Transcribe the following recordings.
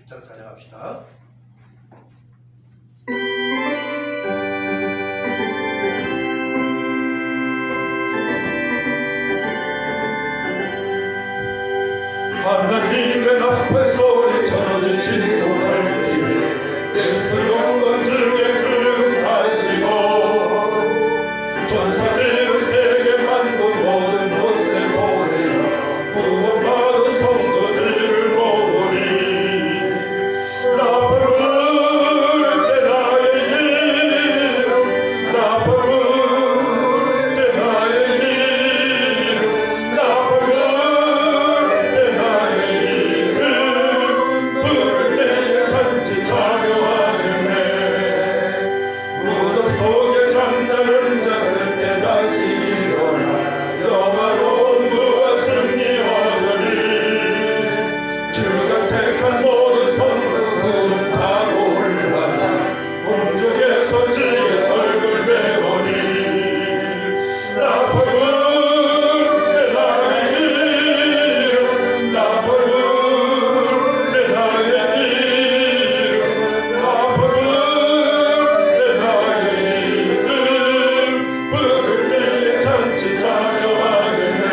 힘차게 찬양합시다. 하나님의 앞에 소리 천지 진동할 때 예수 영광 중에 그분하시고 전사들을 세계 만국 모든 곳에 보내어 구원받은 성도들을 모으니 나 부를 때 나의 이름 나 부를 때 나의 이름 나 부를 때 나의 이름 부를 때에 잔치 참여하겠네. 무덤 속에 잠자는 자 그때 다시 일어나 영화로운 부활 승리하여니 주가 택한 모든 성도 구름 타고 올라가 공중에서 지의 얼굴 배우니 나 부를 때 나의 이름 나 부를 때 나의 이름 나 부를 때 나의 이름 부를 때에 잔치 찬양하겠네.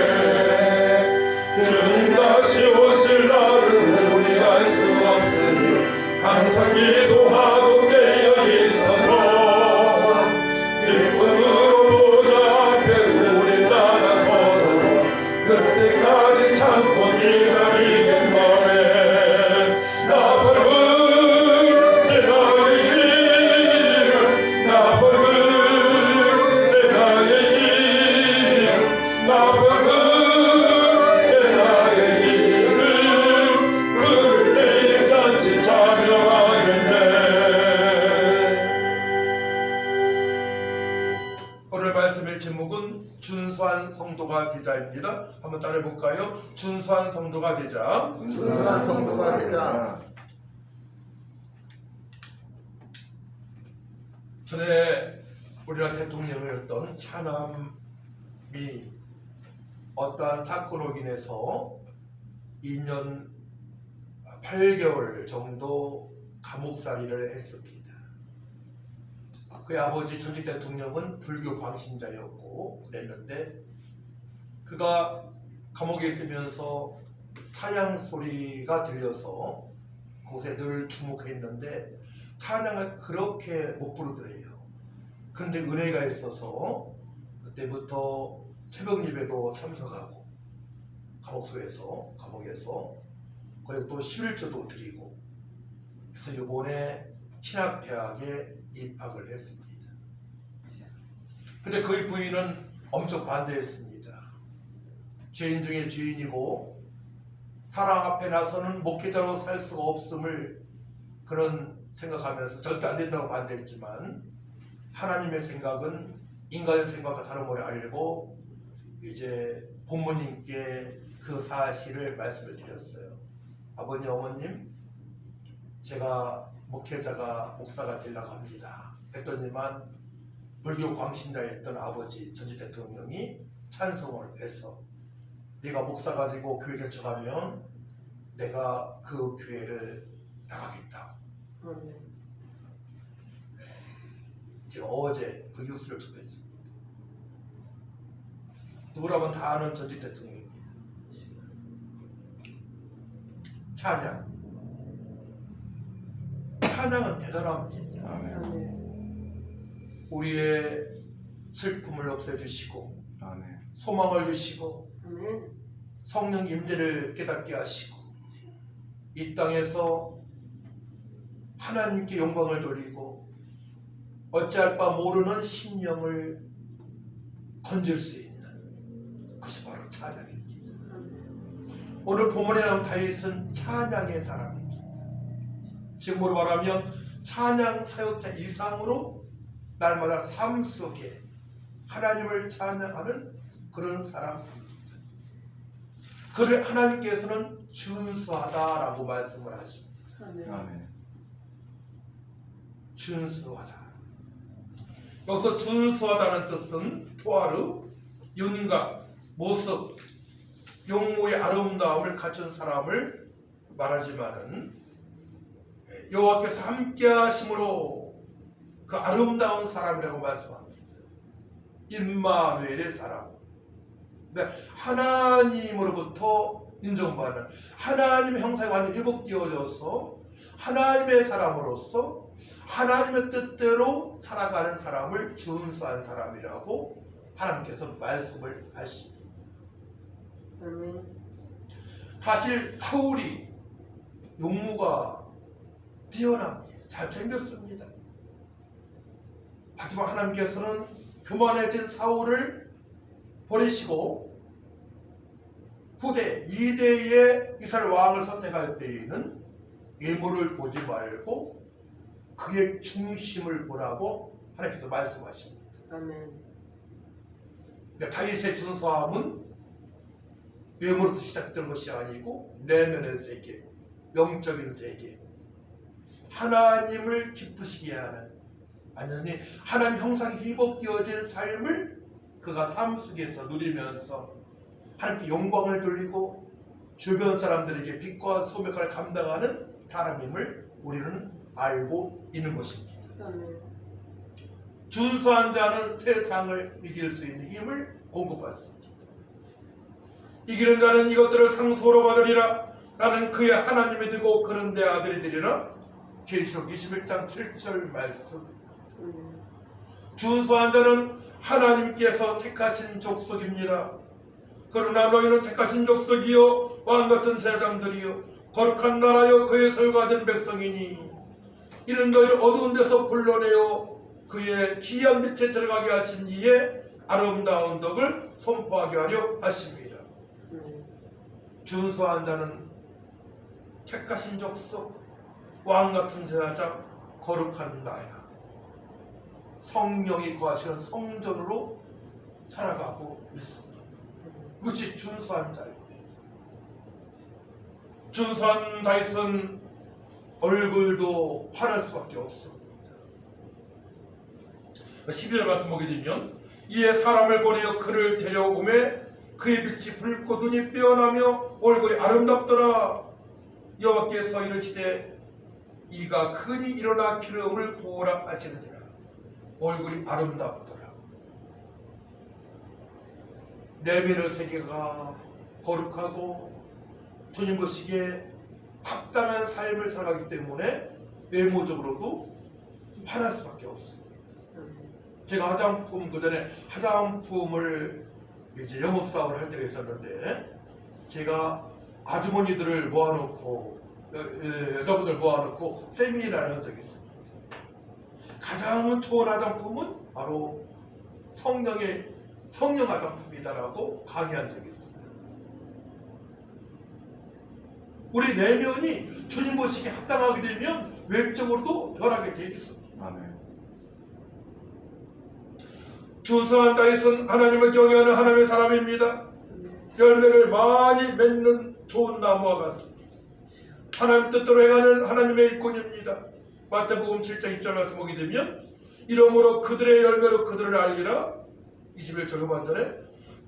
주님 다시 오실 날을 우리 알 수 없으니 항상 기도하고 깨어 있어서 기쁨으로 보좌 앞에 우리 나가서도록 그때까지 참고 기다리겠노래. 나 부를 때 나의 이름 나 부를 때 나의 이름 나 부를 때 나의 이름 부를 때에 잔치 참여하겠네. 오늘 말씀의 제목은 준수한 성도가 되자입니다. 한번 따라해볼까요? 준수한 성도가 되자. 순수한 성도가 되자. 전에 우리나라 대통령이었던 차남이 어떠한 사건으로 인해서 2년 8개월 정도 감옥살이를 했습니다. 그의 아버지 전직 대통령은 불교 광신자였고 그랬는데 그가 감옥에 있으면서 찬양 소리가 들려서 그곳에 늘 주목했는데 찬양을 그렇게 못 부르더래요. 근데 은혜가 있어서 그때부터 새벽 예배도 참석하고 감옥에서 그리고 또 11조도 드리고 그래서 이번에 신학대학에 입학을 했습니다. 근데 그의 부인은 엄청 반대했습니다. 죄인 중에 죄인이고 사랑 앞에 나서는 목회자로 살 수가 없음을 그런 생각하면서 절대 안 된다고 반대했지만 하나님의 생각은 인간의 생각과 다름을 알고 이제 부모님께 그 사실을 말씀을 드렸어요. 아버님, 어머님, 제가 목사가 되려고 합니다. 했더니만 불교 광신자였던 아버지 전직 대통령이 찬성을 해서 네가 목사가 되고 교회 개척하면 내가 그 교회를 나가겠다고. 제가 어제 그 뉴스를 접했습니다. 누구라면 다 아는 전직 대통령입니다. 찬양은 대단합니다. 우리의 슬픔을 없애주시고 소망을 주시고 성령 임재를 깨닫게 하시고 이 땅에서 하나님께 영광을 돌리고 어찌할 바 모르는 심령을 건질 수 있는 그것이 바로 찬양입니다. 오늘 본문에 나온 다윗은 찬양의 사람입니다. 지금으로 말하면 찬양 사역자 이상으로 날마다 삶 속에 하나님을 찬양하는 그런 사람입니다. 그를 하나님께서는 준수하다라고 말씀을 하십니다. 아멘. 준수하다. 여기서 준수하다는 뜻은 토아르, 윤곽, 모습, 용모의 아름다움을 갖춘 사람을 말하지만은 여호와께서 함께 하심으로 그 아름다운 사람이라고 말씀합니다. 임마누엘의 사람. 네, 하나님으로부터 인정받는 하나님의 형상이 완전히 회복되어져서 하나님의 사람으로서 하나님의 뜻대로 살아가는 사람을 준수한 사람이라고 하나님께서 말씀을 하십니다. 사실 사울이 용모가 뛰어납니다. 잘생겼습니다. 하지만 하나님께서는 교만해진 사울을 버리시고 후대 2대의 이스라엘 왕을 선택할 때에는 외모를 보지 말고 그의 중심을 보라고 하나님께서 말씀하십니다. 아멘. 그러니까 다윗의 준수함은 외모로부터 시작되는 것이 아니고 내면의 세계, 영적인 세계, 하나님을 기쁘시게 하는 완전히 하나님 형상이 회복되어진 삶을 그가 삶 속에서 누리면서 하나님께 영광을 돌리고 주변 사람들에게 빛과 소명을 감당하는 사람임을 우리는 알고 있는 것입니다. 아멘. 준수한 자는 세상을 이길 수 있는 힘을 공급받습니다. 이기는 자는 이것들을 상소로 받으리라. 나는 그의 하나님이 되고 그는 내 아들이 되리라. 계시록 21장 7절 말씀. 준수한 자는 하나님께서 택하신 족속입니다. 그러나 너희는 택하신 족속이요 왕같은 제사장들이요 거룩한 나라요 그의 소유가 된 백성이니 이는 너희를 어두운 데서 불러내어 그의 기이한 빛에 들어가게 하신 이의 아름다운 덕을 선포하게 하려 하십니다. 준수한 자는 택하신 족속 왕같은 제사장 거룩한 나라 성령이 거하시는 성전으로 살아가고 있습니다. 그것이 준수한 자입니다. 준수한 다윗은 얼굴도 환할 수밖에 없습니다. 12절 말씀 보게 되면 이에 사람을 보내어 그를 데려오매 그의 빛이 붉고 눈이 빼어나며 얼굴이 아름답더라. 여호와께서 이르시되 이가 흔히 일어나 기름을 부으라 하시느니라. 얼굴이 아름답더라. 내면의 세계가 거룩하고 주님 보시기에 합당한 삶을 살아가기 때문에 외모적으로도 환할 수밖에 없습니다. 제가 화장품 그전에 화장품을 이제 영업사업을 할 때가 있었는데 제가 아주머니들을 모아놓고 여자분들 모아놓고 세미나를 한 적이 있습니다. 가장 좋은 화장품은 바로 성령 화장품이다라고 강의한 적이 있어요. 우리 내면이 주님 보시기에 합당하게 되면 외적으로도 변하게 되어 있습니다. 아멘. 준수한 다윗은 하나님을 경외하는 하나님의 사람입니다. 열매를 많이 맺는 좋은 나무와 같습니다. 하나님 뜻대로 행하는 하나님의 일꾼입니다. 마태복음 7장 2절 말씀 보게 되면 이러므로 그들의 열매로 그들을 알리라. 21절 후반절에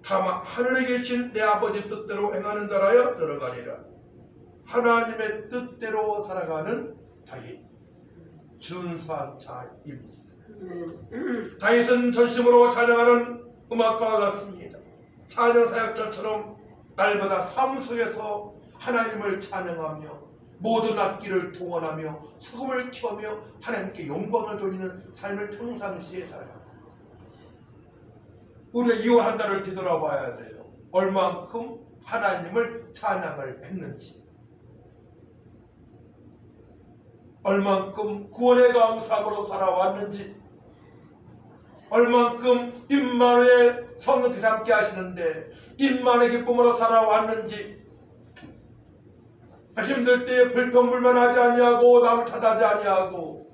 다만 하늘에 계신 내 아버지 뜻대로 행하는 자라야 들어가리라. 하나님의 뜻대로 살아가는 다윗 준수한 자입니다. 다윗은 전심으로 찬양하는 음악가와 같습니다. 찬양 사역자처럼 날마다 삶 속에서 하나님을 찬양하며 모든 악기를 동원하며 소금을 켜며 하나님께 영광을 돌리는 삶을 평상시에 살아갑니다. 우리가 2월 한 달을 뒤돌아봐야 돼요. 얼만큼 하나님을 찬양을 했는지, 얼만큼 구원의 감사함으로 살아왔는지, 얼만큼 임마누엘 성령께서 함께 하시는데 임마누엘 기쁨으로 살아왔는지, 힘들 때 불평불만하지 아니하고 남을 탓하지 아니하고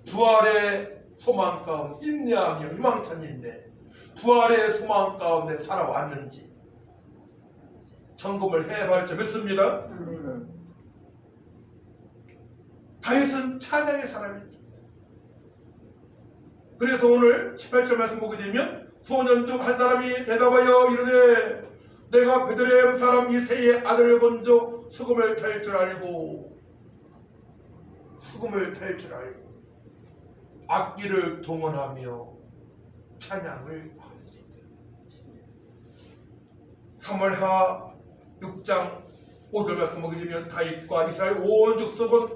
부활의 소망 가운데 인내하며 희망찬 인내, 부활의 소망 가운데 살아왔는지 점검을 해봐야 할 줄 믿습니다. 다윗은 찬양의 사람입니다. 그래서 오늘 18절 말씀 보게 되면 소년 중 한 사람이 대답하여 이르되 내가 베들레헴 사람 이새의 아들을 본즉 수금을 탈 줄 알고 수금을 탈 줄 알고 악기를 동원하며 찬양을 합니다. 3월하 6장 5절 말씀 보게 되면 다윗과 이스라엘 온 족속은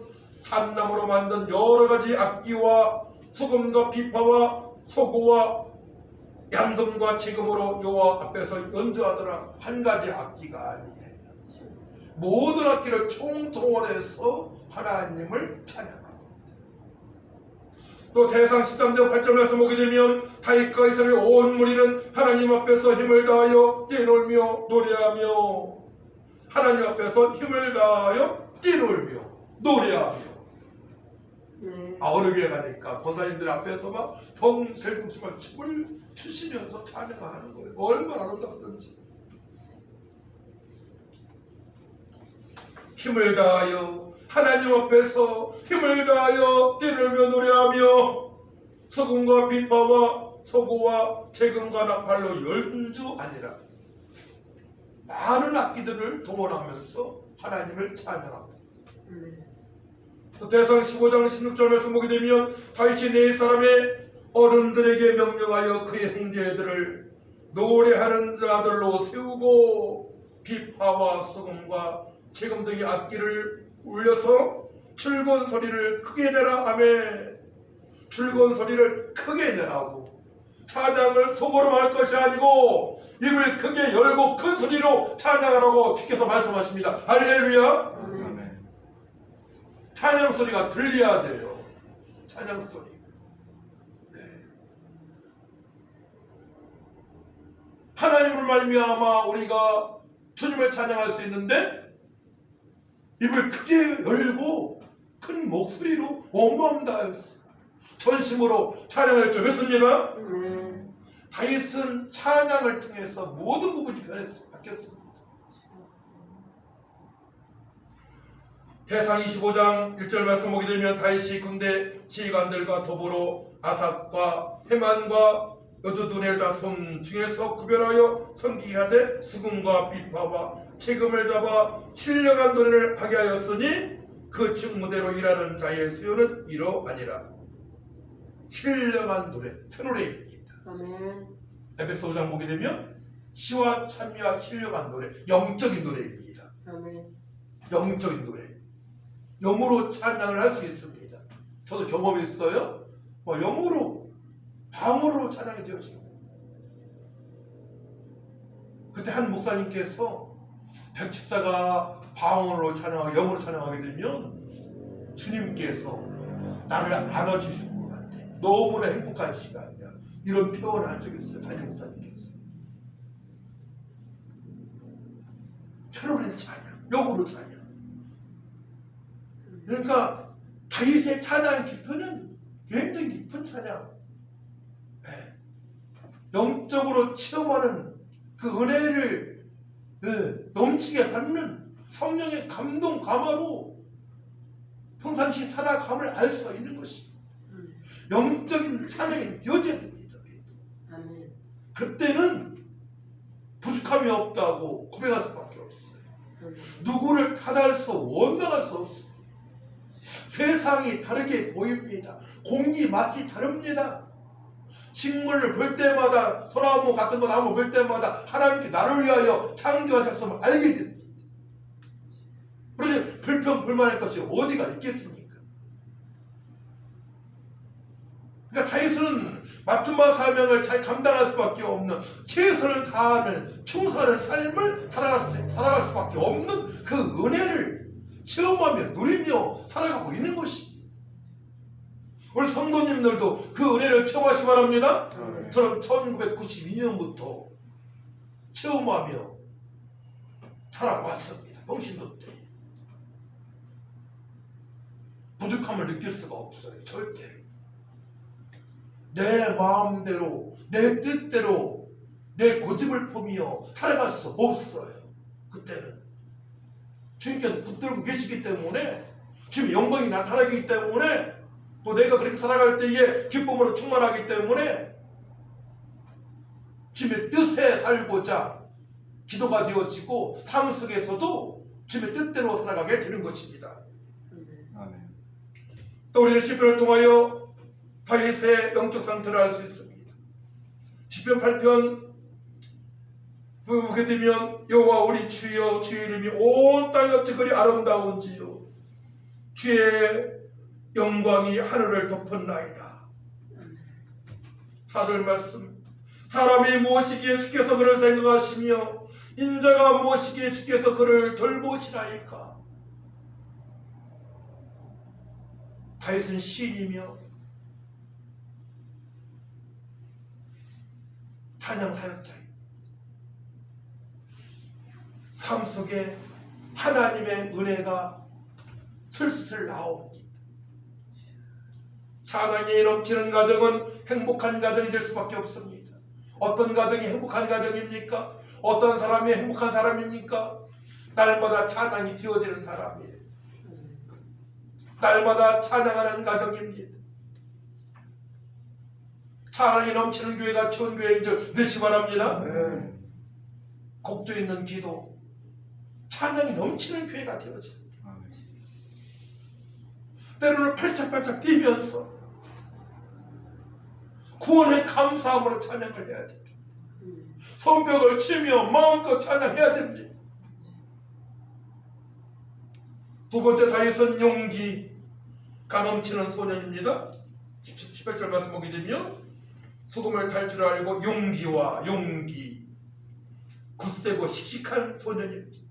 참나무로 만든 여러 가지 악기와 수금과 비파와 소고와 양금과 재금으로 여호와 앞에서 연주하더라. 한 가지 악기가 아니에요. 모든 악기를 총동원해서 하나님을 찬양합니다. 또 대상 13장 8절 말씀 보게 되면 다윗과 이스라엘 온 무리는 하나님 앞에서 힘을 다하여 뛰놀며 노래하며 하나님 앞에서 힘을 다하여 뛰놀며 노래하며 어느 교회 가니까 권사님들 앞에서 막 덩실덩실만 춤을 추시면서 찬양하는 거예요. 얼마나 아름답던지. 힘을 다하여 하나님 앞에서 힘을 다하여 뛰놀며 노래하며 서금과 비파와 소고와 재금과 나팔로 연주하니라. 많은 악기들을 동원하면서 하나님을 찬양합니다. 또 대상 15장 16절 말씀 보게 되면 다윗이 네 사람의 어른들에게 명령하여 그의 형제들을 노래하는 자들로 세우고 비파와 소금과 재금 등의 악기를 울려서 출건 소리를 크게 내라. 아멘. 출건 소리를 크게 내라고. 찬양을 속으로 할 것이 아니고 입을 크게 열고 큰 소리로 찬양하라고 주께서 말씀하십니다. 할렐루야. 찬양 소리가 들려야 돼요. 찬양 소리. 네. 하나님을 말미암아 우리가 주님을 찬양할 수 있는데 입을 크게 열고 큰 목소리로 온 마음 다하였어 전심으로 찬양할 줄 믿습니다. 다윗은 찬양을 통해서 모든 부분이 바뀌었습니다. 대상 25장 1절 말씀 보게 되면 다윗이 군대 지휘관들과 더불어 아삽과 헤만과 여두둔의 자손 중에서 구별하여 섬기게 하되 수금과 비파와 재금을 잡아 신령한 노래를 하게 하였으니 그 직무대로 일하는 자의 수요는 이러하니라. 신령한 노래, 새 노래입니다. 아멘. 에베소 5장 보게 되면 시와 찬미와 신령한 노래, 영적인 노래입니다. 아멘. 영적인 노래. 영으로 찬양을 할 수 있습니다. 저도 경험이 있어요. 영으로, 방으로 찬양이 되어져요. 그때 한 목사님께서 백집사가 방언으로 찬양하고 영으로 찬양하게 되면 주님께서 나를 안아주신 것 같아. 너무나 행복한 시간이야. 이런 표현을 한 적이 있어요. 담임 목사님께서. 새로운 찬양, 영으로 찬양. 그러니까 다윗의 찬양 깊이는 굉장히 깊은 찬양. 네. 영적으로 체험하는 그 은혜를 넘치게 받는 성령의 감동 감화로 평상시 살아감을 알 수가 있는 것입니다. 영적인 찬양이 되어져야 됩니다. 아멘. 그때는 부족함이 없다고 고백할 수밖에 없어요. 누구를 탓할 수, 원망할 수 없습니다. 세상이 다르게 보입니다. 공기 맛이 다릅니다. 식물을 볼 때마다 소나무 같은 거 나무 볼 때마다 하나님께 나를 위하여 창조하셨음을 알게 됩니다. 그러니 불평 불만할 것이 어디가 있겠습니까? 그러니까 다윗은 맡은 바 사명을 잘 감당할 수밖에 없는, 최선을 다하는 충성하는 삶을 살아갈 수밖에 없는 그 은혜를 체험하며 누리며 살아가고 있는 것입니다. 우리 성도님들도 그 은혜를 체험하시기 바랍니다. 저는 1992년부터 체험하며 살아왔습니다. 평신도 때 부족함을 느낄 수가 없어요. 절대로. 내 마음대로, 내 뜻대로, 내 고집을 품으며 살아갈 수 없어요. 그때는 주님께서 붙들고 계시기 때문에, 주님의 영광이 나타나기 때문에, 또 내가 그렇게 살아갈 때에 기쁨으로 충만하기 때문에 주님의 뜻에 살고자 기도가 되어지고 삶 속에서도 주님의 뜻대로 살아가게 되는 것입니다. 아멘. 또 우리는 시편을 통하여 다윗의 영적 상태를 알 수 있습니다. 시편 8편 보게 되면 여호와 우리 주여 주의 이름이 온 땅이 어찌 그리 아름다운지요 주의 영광이 하늘을 덮었나이다. 4절 말씀 사람이 무엇이기에 주께서 그를 생각하시며 인자가 무엇이기에 주께서 그를 돌보시나이까. 다윗은 시인이며 찬양 사역자입니다. 삶 속에 하나님의 은혜가 슬슬 나옵니다. 찬양이 넘치는 가정은 행복한 가정이 될 수밖에 없습니다. 어떤 가정이 행복한 가정입니까? 어떤 사람이 행복한 사람입니까? 날마다 찬양이 되어지는 사람이에요. 날마다 찬양하는 가정입니다. 찬양이 넘치는 교회가 좋은 교회인 줄 늘시 바랍니다. 곡조 있는 기도, 찬양이 넘치는 교회가 되어집니다. 때로는 팔짝팔짝 뛰면서 구원의 감사함으로 찬양을 해야 됩니다. 손뼉을 치며 마음껏 찬양해야 됩니다. 두 번째 다윗은 용기가 넘치는 소년입니다. 18절 말씀 보게 되면 수금을 탈 줄 알고 용기와 용기 굳세고 씩씩한 소년입니다.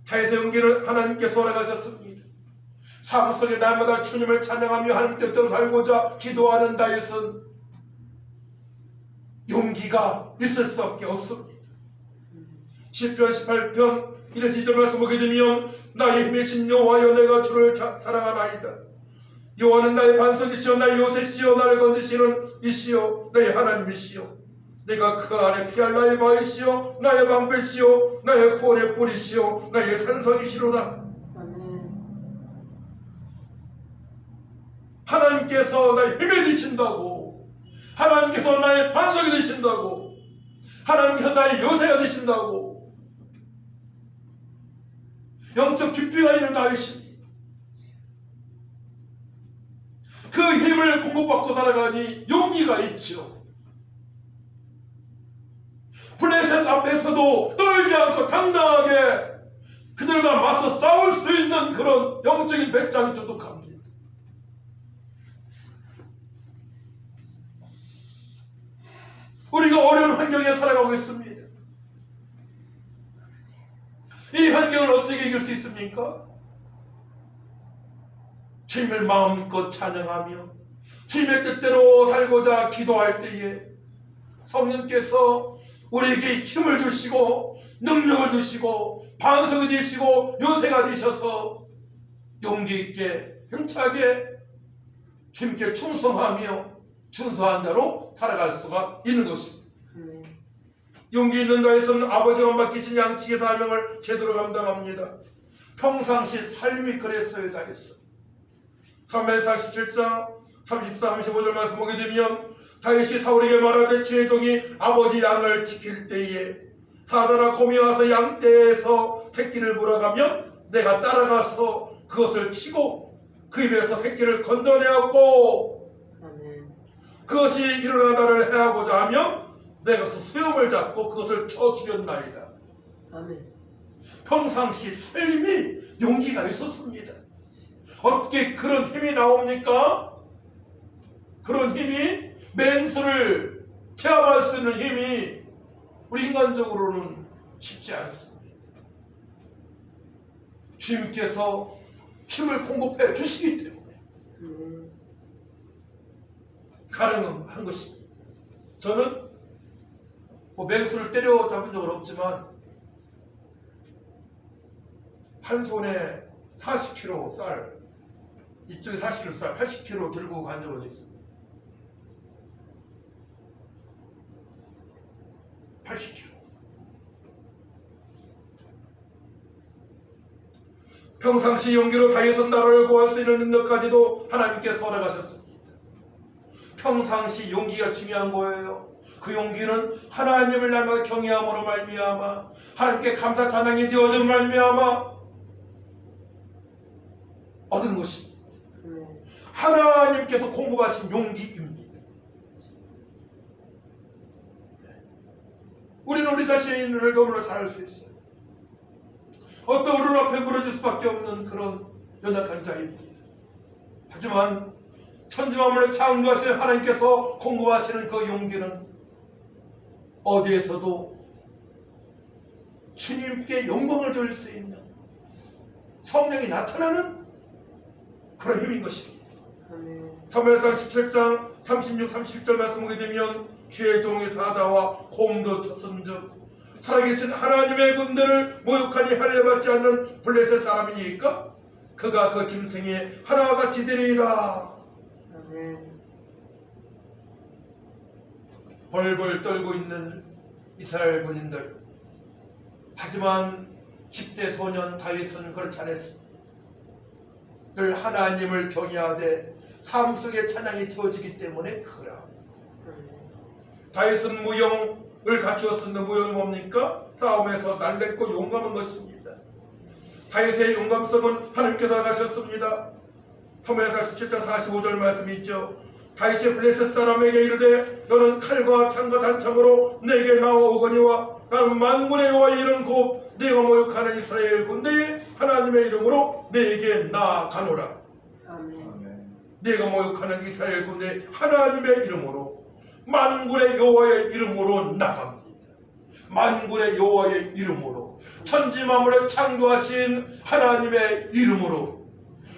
다윗의 용기를 하나님께서 허락하셨습니다. 삶 속에 날마다 주님을 찬양하며 하나님 뜻대로 살고자 기도하는 다윗은 용기가 있을 수밖에 없습니다. 시편 18편 1-2절 말씀 보게 되면 나의 힘이신 여호와여 내가 주를 사랑하나이다. 여호와는 나의 반석이시여 나의 요새시여 나를 건지시는 이시여 나의 하나님이시여 내가 그 안에 피할 나의 바위시여 나의 방패시여 나의 구원의 뿌리시여 나의 산성이시로다. 하나님께서 나의 힘이 되신다고, 하나님께서 나의 반석이 되신다고, 하나님께서 나의 요새가 되신다고, 영적 깊이가 있는 다윗입니다. 그 힘을 공급받고 살아가니 용기가 있죠. 블레셋 앞에서도 떨지 않고 당당하게 그들과 맞서 싸울 수 있는 그런 영적인 배짱이 두둑합니다. 우리가 어려운 환경에 살아가고 있습니다. 이 환경을 어떻게 이길 수 있습니까? 주님을 마음껏 찬양하며 주님의 뜻대로 살고자 기도할 때에 성령께서 우리에게 힘을 주시고 능력을 주시고 반석이 되시고 요새가 되셔서 용기 있게 힘차게 주님께 충성하며 준수한 자로 살아갈 수가 있는 것입니다. 용기 있는 다윗은 아버지가 맡기신 양측의 사명을 제대로 감당합니다. 평상시 삶이 그랬어요. 다윗은 사무엘 47장 34, 35절 말씀 보게 되면 다윗이 사울에게 말하되 주의 종이 아버지 양을 지킬 때에 사자나 곰이 와서 양떼에서 새끼를 물어가면 내가 따라가서 그것을 치고 그 입에서 새끼를 건져내었고 그것이 일어나 나를 해하고자 하며 내가 그 수염을 잡고 그것을 쳐 죽였나이다. 아멘. 평상시 삶이 용기가 있었습니다. 어떻게 그런 힘이 나옵니까? 그런 힘이 맹수를 체험할 수 있는 힘이 우리 인간적으로는 쉽지 않습니다. 주님께서 힘을 공급해 주시기 때문에 가능한 것입니다. 저는 맹수를 때려잡은 적은 없지만 한 손에 40kg 쌀, 이쪽에 40kg 쌀, 80kg 들고 간 적은 있습니다. 80kg. 평상시 용기로 다윗은 나라를 구할 수 있는 능력까지도 하나님께서 허락하셨습니다. 평상시 용기가 중요한 거예요. 그 용기는 하나님을 날마다 경외함으로 말미암아 하나님께 감사 찬양이 되어져 말미암아 얻은 것입니다. 하나님께서 공급하신 용기입니다. 우리는 우리 자신을 너무나 잘 알 수 있어요. 어떤 어른 앞에 무너질 수밖에 없는 그런 연약한 자입니다. 하지만 천지만물을 창조하신 하나님께서 공급하시는 그 용기는 어디에서도 주님께 영광을 돌릴 수 있는 성령이 나타나는 그런 힘인 것입니다. 사무엘상 17장 36, 37절 말씀 보게 되면 주의 종의 사자와 곰도 쳤은즉 살아계신 하나님의 군대를 모욕하니 할례받지 않는 블레셋 사람이니까 그가 그 짐승이 하나와 같이 되리이다. 벌벌 떨고 있는 이스라엘 군인들, 하지만 10대 소년 다윗은 그렇지 않았습니다. 늘 하나님을 경외하되 삶 속에 찬양이 태워지기 때문에 그러합니다. 다윗은 무용을 갖추었는데 무용이 뭡니까? 싸움에서 날랬고 용감한 것입니다. 다윗의 용감성은 하나님께서 가셨습니다. 사무엘상 17장 45절 말씀이 있죠. 다윗이 블레셋 사람에게 이르되 너는 칼과 창과 단창으로 내게 나오거니와 나는 만군의 여호와의 이름 곧 네가 모욕하는 이스라엘 군대의 하나님의 이름으로 내게 나아가노라. 아멘. 네가 모욕하는 이스라엘 군대 하나님의 이름으로 만군의 여호와의 이름으로 나갑니다. 만군의 여호와의 이름으로 천지 만물을 창조하신 하나님의 이름으로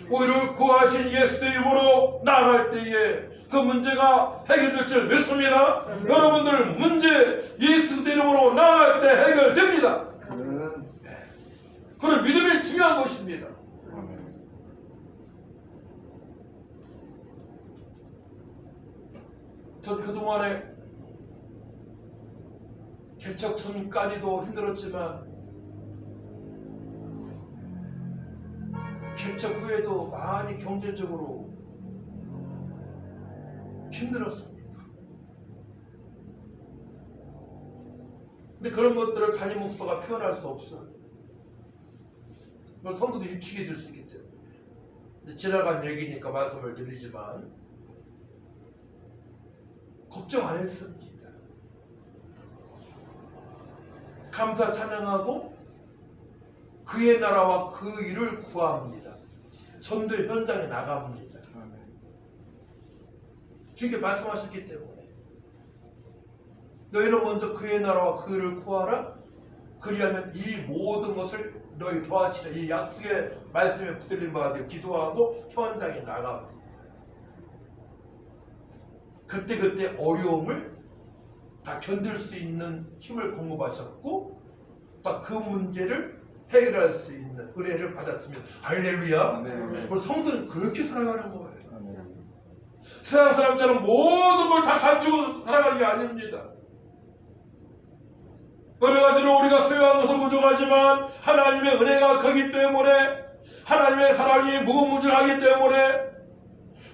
우리를 구하신 예수의 이름으로 나아갈 때에 그 문제가 해결될 줄 믿습니다. 여러분들 문제 예수 이름으로 나아갈 때 해결됩니다. 그런 믿음이 중요한 것입니다. 전 그동안에 개척 전까지도 힘들었지만 개척 후에도 많이 경제적으로 힘들었습니다. 근데 그런 것들을 담임 목사가 표현할 수 없어요. 그건 성도도 위축이 될 수 있기 때문에 지나간 얘기니까 말씀을 드리지만 걱정 안 했습니다. 감사 찬양하고 그의 나라와 그 일을 구합니다. 전도 현장에 나갑니다. 주님께 말씀하셨기 때문에 너희는 먼저 그의 나라와 그 일을 구하라. 그리하면 이 모든 것을 너희 도와주시라. 이 약속의 말씀에 붙들린 바가 되어 기도하고 현장에 나갑니다. 그때 어려움을 다 견딜 수 있는 힘을 공급하셨고 또 그 문제를 해결할 수 있는 은혜를 받았습니다. 할렐루야. 우리 성도는 그렇게 살아가는 거예요. 세상 사람처럼 모든 걸 다 갖추고 살아가는 게 아닙니다. 여러 가지로 우리가 소유한 것은 부족하지만 하나님의 은혜가 크기 때문에 하나님의 사랑이 무궁무진하기 때문에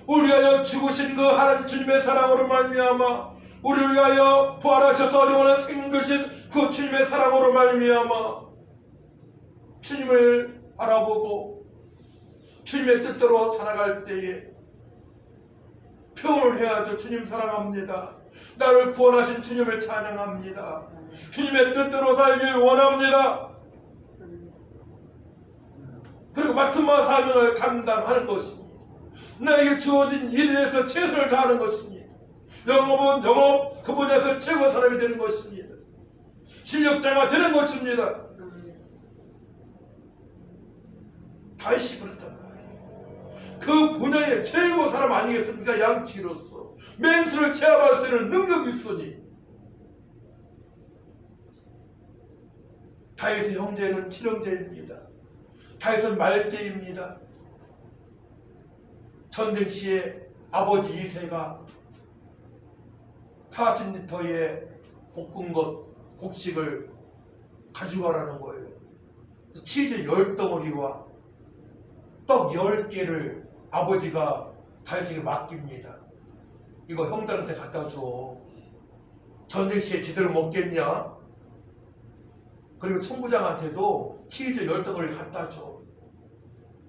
우리가 위하여 죽으신 그 하나님 주님의 사랑으로 말미암아 우리를 위하여 부활하셔서 영원한 생명 되신 그 주님의 사랑으로 말미암아 주님을 바라보고 주님의 뜻대로 살아갈 때에 표현을 해야죠. 주님 사랑합니다. 나를 구원하신 주님을 찬양합니다. 주님의 뜻대로 살길 원합니다. 그리고 맡은 바 사명을 감당하는 것입니다. 나에게 주어진 일에 대해서 최선을 다하는 것입니다. 영업은 영업, 그 분야에서 최고 사람이 되는 것입니다. 실력자가 되는 것입니다. 다윗이 그렇단 말이에요. 그 분야의 최고 사람 아니겠습니까? 양치로서 맹수를 제압할 수 있는 능력이 있으니 다윗의 형제는 칠형제입니다. 다윗은 말제입니다. 전쟁 시에 아버지 이새가 40리터의 볶은 것, 곡식을 가져가라는 거예요. 치즈 10덩어리와 떡 10개를 아버지가 다윗에게 맡깁니다. 이거 형들한테 갖다 줘. 전쟁 시에 제대로 먹겠냐? 그리고 총부장한테도 치즈 10덩어리를 갖다 줘.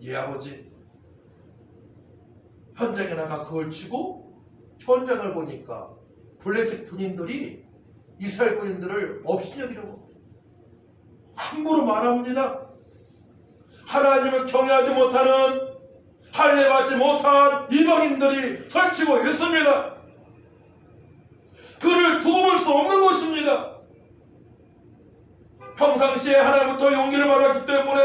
예, 아버지. 현장에 나가 그걸 치고 현장을 보니까 블레셋 군인들이 이스라엘 군인들을 없이 여기려고 함부로 말합니다. 하나님을 경외하지 못하는 할례받지 못한 이방인들이 설치고 있습니다. 그를 도움할 수 없는 것입니다. 평상시에 하나님부터 용기를 받았기 때문에,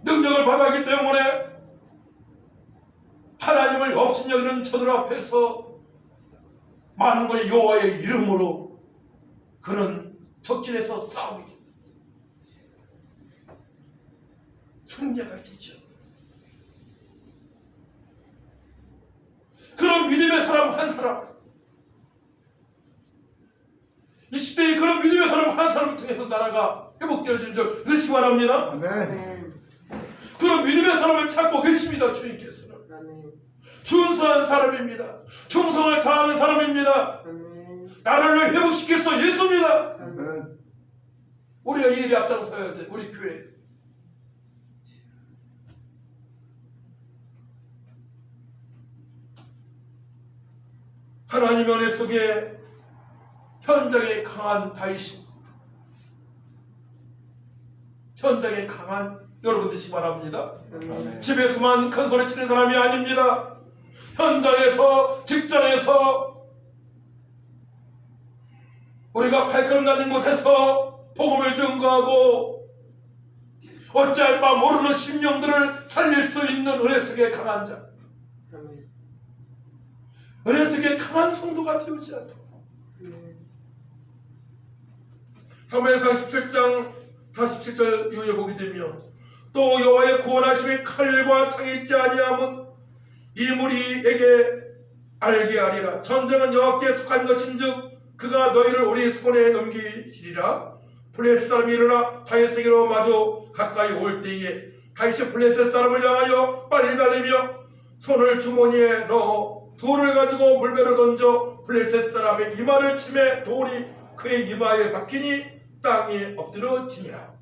능력을 받았기 때문에 하나님을 업신여기는 저들 앞에서 많은 분이 여호와의 이름으로 그런 적진에서 싸우게 됩니다. 승리가 되죠. 그런 믿음의 사람 한 사람, 이 시대에 그런 믿음의 사람 한 사람을 통해서 나라가 회복되어지는 줄 믿으시기 바랍니다. 아멘. 그런 믿음의 사람을 찾고 계십니다. 주님께서는 준수한 사람입니다. 충성을 다하는 사람입니다. 나라를 회복시킬 수 있습니다. 아멘. 우리가 이 일에 앞장서야 돼. 우리 교회. 하나님의 은혜 속에 현장에 강한 다윗이, 현장에 강한 여러분 되시기 바랍니다. 아멘. 집에서만 큰 소리 치는 사람이 아닙니다. 현장에서, 직장에서, 우리가 발걸음 나는 곳에서 복음을 증거하고 어찌할 바 모르는 심령들을 살릴 수 있는 은혜 속에 강한 자, 은혜 속에 강한 성도가 되어지 않도록. 사무엘상 17장 47절 이후에 보게 되면, 또 여호와의 구원하심이 칼과 창이 있지 아니함은 이무리에게 알게 하리라. 전쟁은 여호와께 속한 것인즉 그가 너희를 우리 손에 넘기시리라. 블레셋 사람이 일어나 다윗에게로 마주 가까이 올 때에 다윗이 블레셋 사람을 향하여 빨리 달리며 손을 주머니에 넣어 돌을 가지고 물배로 던져 블레셋 사람의 이마를 치매 돌이 그의 이마에 박히니 땅에 엎드러지니라.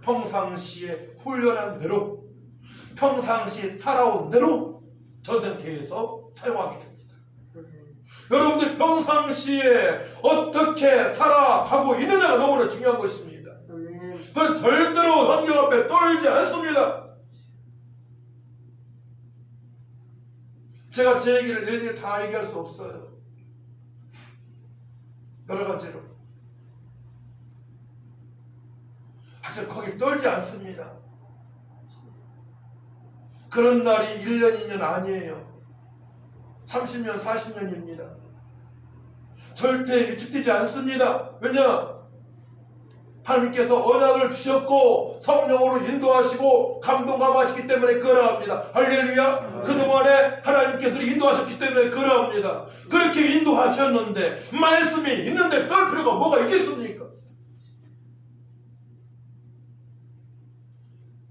평상시에 훈련한 대로, 평상시에 살아온 대로 전쟁터에서 사용하게 됩니다. 여러분들 평상시에 어떻게 살아가고 있느냐가 너무나 중요한 것입니다. 그건 절대로 환경 앞에 떨지 않습니다. 제가 제 얘기를 내일 다 얘기할 수 없어요. 여러 가지로. 하여튼 거기 떨지 않습니다. 그런 날이 1년, 2년 아니에요. 30년, 40년입니다. 절대 위축되지 않습니다. 왜냐? 하나님께서 언약을 주셨고 성령으로 인도하시고 감동감하시기 때문에 그러합니다. 할렐루야. 그동안에 하나님께서 인도하셨기 때문에 그러합니다. 그렇게 인도하셨는데 말씀이 있는데 떨 필요가 뭐가 있겠습니까?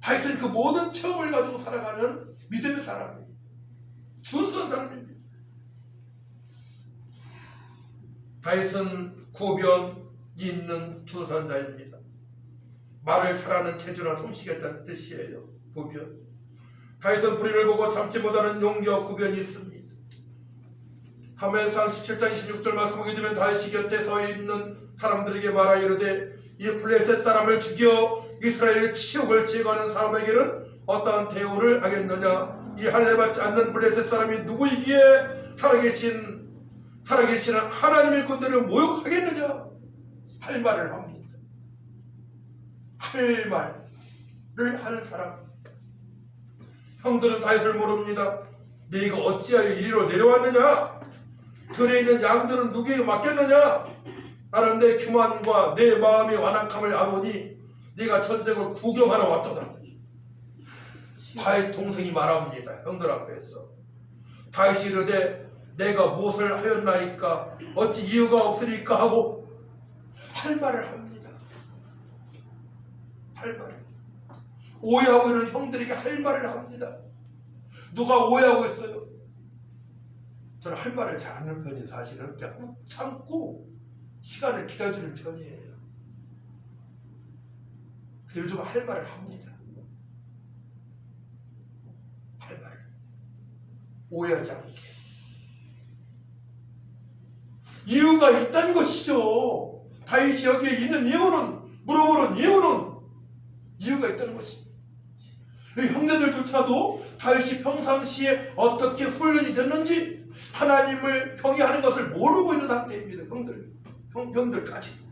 다윗은 그 모든 체험을 가지고 살아가는 믿음의 사람입니다. 준수한 사람입니다. 다윗은 구변이 있는 준수한 자입니다. 말을 잘하는 체조나 솜씨가 있다는 뜻이에요. 구변. 다윗은 불의를 보고 참지 못하는 용기와 구변이 있습니다. 사무엘상 17장 26절 말씀 보게 되면 다윗이 곁에 서 있는 사람들에게 말하여 이르되 이 블레셋 사람을 죽여 이스라엘의 치욕을 제거하는 사람에게는 어떠한 대우를 하겠느냐? 이 할례받지 않는 블레셋 사람이 누구이기에 살아계시는 하나님의 군대를 모욕하겠느냐? 할 말을 합니다. 할 말을 하는 사람. 형들은 다윗을 모릅니다. 네가 어찌하여 이리로 내려왔느냐? 들에 있는 양들은 누구에게 맡겼느냐? 나는 내 교만과 내 마음의 완악함을 아노니 네가 전쟁을 구경하러 왔도다. 다윗 동생이 말합니다. 형들 앞에서. 다윗이 이르되 내가 무엇을 하였나이까? 어찌 이유가 없으리까? 하고 할 말을 합니다. 할 말을. 오해하고 있는 형들에게 할 말을 합니다. 누가 오해하고 있어요? 저는 할 말을 잘 안 하는 편이에요. 사실은 그냥 꾹 참고 시간을 기다려주는 편이에요. 요즘 할 말을 합니다. 할 말을. 오해하지 않게. 이유가 있다는 것이죠. 다윗이 여기에 있는 이유는, 물어보는 이유는 이유가 있다는 것입니다. 형제들조차도 다윗이 평상시에 어떻게 훈련이 됐는지 하나님을 경외하는 것을 모르고 있는 상태입니다. 형들까지.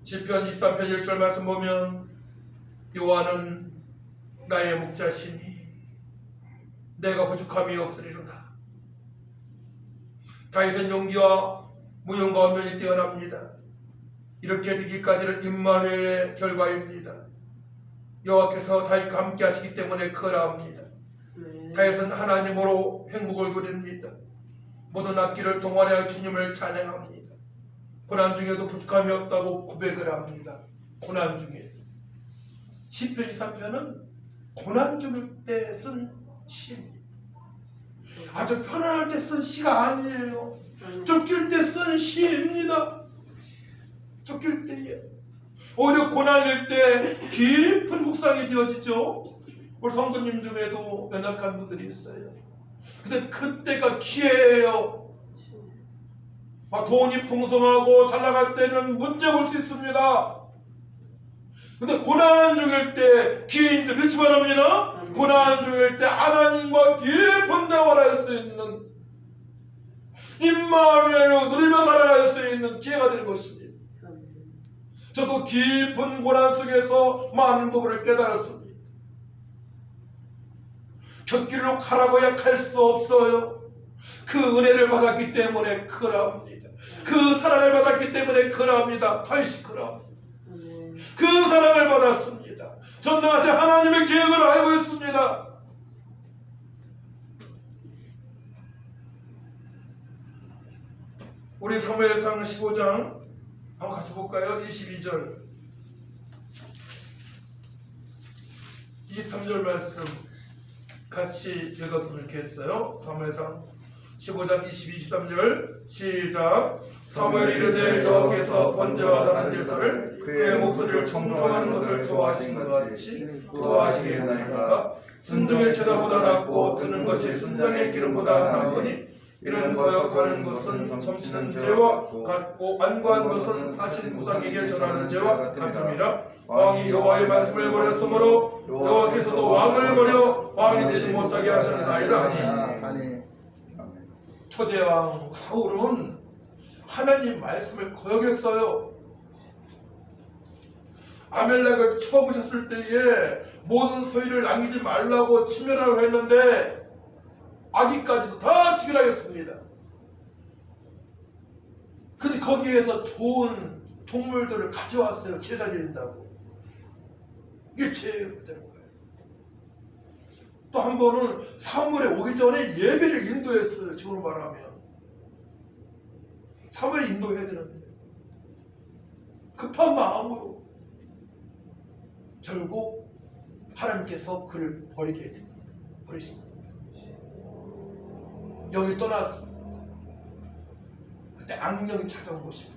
시편 23편 1절 말씀 보면 여호와는 나의 목자시니 내가 부족함이 없으리로다. 다윗은 용기와 무용과 언면이 뛰어납니다. 이렇게 되기까지는 임마누엘의 결과입니다. 여호와께서 다윗과 함께 하시기 때문에 그러합니다. 다윗은 하나님으로 행복을 누립니다. 모든 악기를 동원하여 주님을 찬양합니다. 고난 중에도 부족함이 없다고 고백을 합니다. 고난 중에. 시편 23편은 고난 중일 때 쓴 시입니다. 아주 편안할 때 쓴 시가 아니에요. 쫓길 때 쓴 시입니다. 쫓길 때에. 오히려 고난일 때 깊은 묵상이 되어지죠. 우리 성도님 중에도 연약한 분들이 있어요. 근데 그때가 기회예요. 돈이 풍성하고 잘 나갈 때는 문제 볼 수 있습니다. 근데 고난 중일 때 기회인데 넣지 바랍니다. 고난 중일 때 하나님과 깊은 대화를 할 수 있는 임마누엘로 누리며 살아갈 수 있는 기회가 되는 것입니다. 저도 깊은 고난 속에서 많은 부분을 깨달았습니다. 곁길로 가라고야 갈 수 없어요. 그 은혜를 받았기 때문에 그러합니다. 그 사랑을 받았기 때문에 그러합니다. 다윗이 그러합니다. 그 사랑을 받았습니다. 전능하신 하나님의 계획을 알고 있습니다. 우리 사무엘상 15장 한번 같이 볼까요? 22절 23절 말씀 같이 읽었으면 좋겠어요. 사무엘상 15장 22, 23절 시작. 사무엘이 이르되 여호와께서 번제와 다른 제사를 그의 목소리를 청종하는 것을 좋아하신 것 같이 좋아하시겠나이까. 순종의 제사보다 낫고 드는 것이 순장의 기름보다 나으니 이런 거역하는 것은 점치는 죄와 같고 안구한 것은 사신 우상에게 전하는 죄와 같음이라. 왕이 여호와의 말씀을 버렸으므로 여호와께서도 왕을 버려 왕이 되지 못하게 하셨나이다 하니. 초대왕 사울은 하나님 말씀을 거역했어요. 아멜렉을 쳐부셨을 때에 모든 소유를 남기지 말라고 치멸하려고 했는데 아기까지도 다 치멸하겠습니다. 근데 거기에서 좋은 동물들을 가져왔어요. 제사 드린다고. 이게 죄가 되는 거예요. 또 한 번은 사무엘에 오기 전에 예배를 인도했어요. 지금으로 말하면 사무엘에 인도해야 되는데 급한 마음으로 결국 하나님께서 그를 버리게 됩니다. 버리십니다. 여기 떠났습니다. 그때 악령이 찾아온 것입니다.